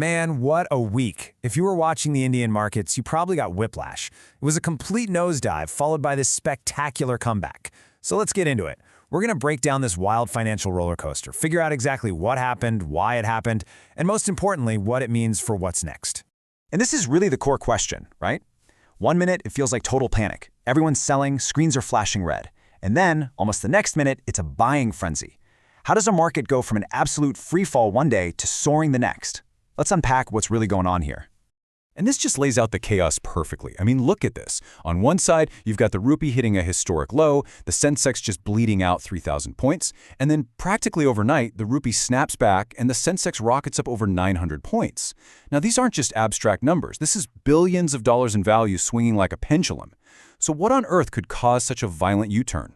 Man, what a week. If you were watching the Indian markets, you probably got whiplash. It was a complete nosedive followed by this spectacular comeback. So let's get into it. We're going to break down this wild financial roller coaster, figure out exactly what happened, why it happened, and most importantly, what it means for what's next. And this is really the core question, right? 1 minute, it feels like total panic. Everyone's selling, screens are flashing red. And then, almost the next minute, it's a buying frenzy. How does a market go from an absolute free fall one day to soaring the next? Let's unpack what's really going on here. And this just lays out the chaos perfectly. I mean, look at this. On one side, you've got the rupee hitting a historic low, the Sensex just bleeding out 3,000 points, and then practically overnight, the rupee snaps back and the Sensex rockets up over 900 points. Now, these aren't just abstract numbers. This is billions of dollars in value swinging like a pendulum. So what on earth could cause such a violent U-turn?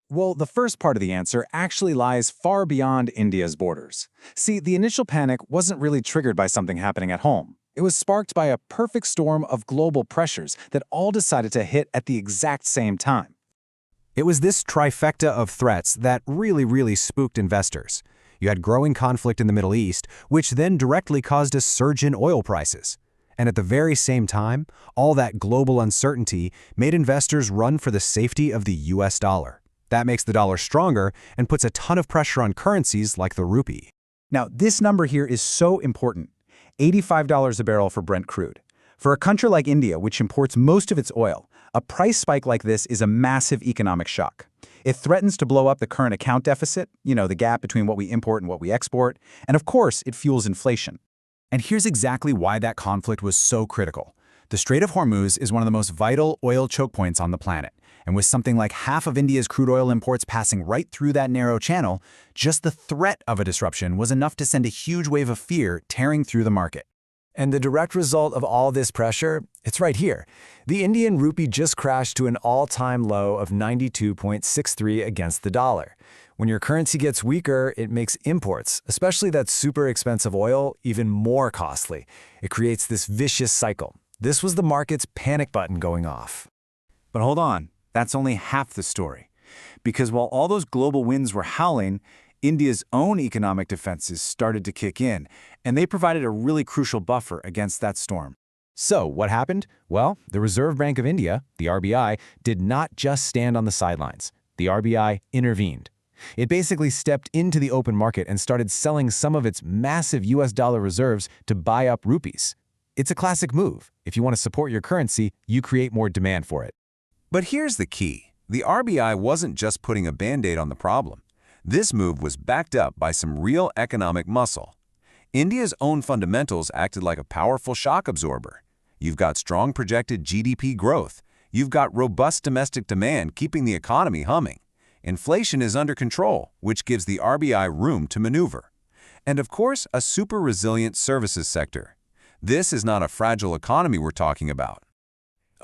Well, the first part of the answer actually lies far beyond India's borders. See, the initial panic wasn't really triggered by something happening at home. It was sparked by a perfect storm of global pressures that all decided to hit at the exact same time. It was this trifecta of threats that really spooked investors. You had growing conflict in the Middle East, which then directly caused a surge in oil prices. And at the very same time, all that global uncertainty made investors run for the safety of the US dollar. That makes the dollar stronger and puts a ton of pressure on currencies like the rupee. Now, this number here is so important. $85 a barrel for Brent crude. For a country like India, which imports most of its oil, a price spike like this is a massive economic shock. It threatens to blow up the current account deficit, the gap between what we import and what we export, and of course, it fuels inflation. And here's exactly why that conflict was so critical. The Strait of Hormuz is one of the most vital oil choke points on the planet. And with something like half of India's crude oil imports passing right through that narrow channel, just the threat of a disruption was enough to send a huge wave of fear tearing through the market. And the direct result of all this pressure, it's right here. The Indian rupee just crashed to an all-time low of 92.63 against the dollar. When your currency gets weaker, it makes imports, especially that super expensive oil, even more costly. It creates this vicious cycle. This was the market's panic button going off. But hold on. That's only half the story. Because while all those global winds were howling, India's own economic defenses started to kick in, and they provided a really crucial buffer against that storm. So what happened? Well, the Reserve Bank of India, the RBI, did not just stand on the sidelines. The RBI intervened. It basically stepped into the open market and started selling some of its massive US dollar reserves to buy up rupees. It's a classic move. If you want to support your currency, you create more demand for it. But here's the key. The RBI wasn't just putting a Band-Aid on the problem. This move was backed up by some real economic muscle. India's own fundamentals acted like a powerful shock absorber. You've got strong projected GDP growth. You've got robust domestic demand keeping the economy humming. Inflation is under control, which gives the RBI room to maneuver. And of course, a super resilient services sector. This is not a fragile economy we're talking about.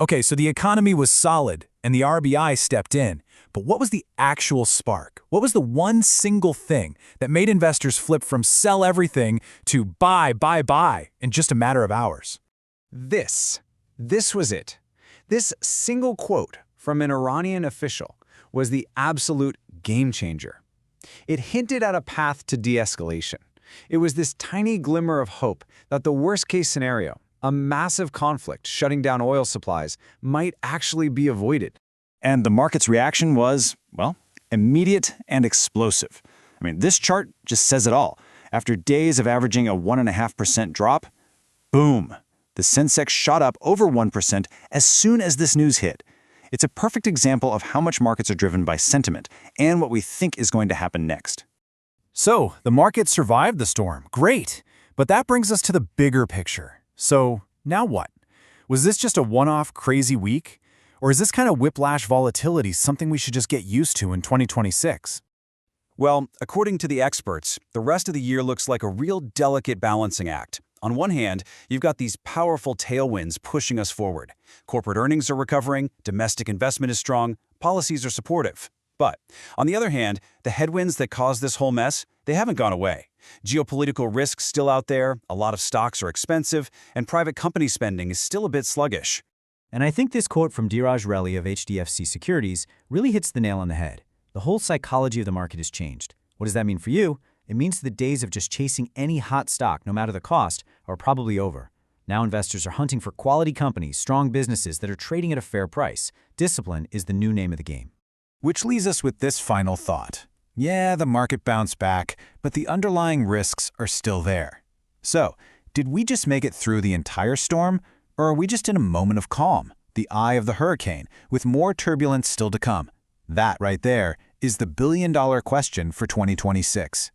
Okay, so the economy was solid, and the RBI stepped in. But what was the actual spark? What was the one single thing that made investors flip from sell everything to buy in just a matter of hours? This was it. This single quote from an Iranian official was the absolute game changer. It hinted at a path to de-escalation. It was this tiny glimmer of hope that the worst-case scenario, a massive conflict shutting down oil supplies, might actually be avoided. And the market's reaction was, well, immediate and explosive. I mean, this chart just says it all. After days of averaging a 1.5% drop, boom, the Sensex shot up over 1% as soon as this news hit. It's a perfect example of how much markets are driven by sentiment and what we think is going to happen next. So, the market survived the storm. Great. But that brings us to the bigger picture. So, now what? Was this just a one-off crazy week? Or is this kind of whiplash volatility something we should just get used to in 2026? Well, according to the experts, the rest of the year looks like a real delicate balancing act. On one hand, you've got these powerful tailwinds pushing us forward. Corporate earnings are recovering, domestic investment is strong, policies are supportive. But on the other hand, the headwinds that caused this whole mess, they haven't gone away. Geopolitical risks still out there, a lot of stocks are expensive, and private company spending is still a bit sluggish. And I think this quote from Dheeraj Relly of HDFC Securities really hits the nail on the head. The whole psychology of the market has changed. What does that mean for you? It means the days of just chasing any hot stock, no matter the cost, are probably over. Now investors are hunting for quality companies, strong businesses that are trading at a fair price. Discipline is the new name of the game. Which leaves us with this final thought. Yeah, the market bounced back, but the underlying risks are still there. So, did we just make it through the entire storm, or are we just in a moment of calm, the eye of the hurricane, with more turbulence still to come? That right there is the billion-dollar question for 2026.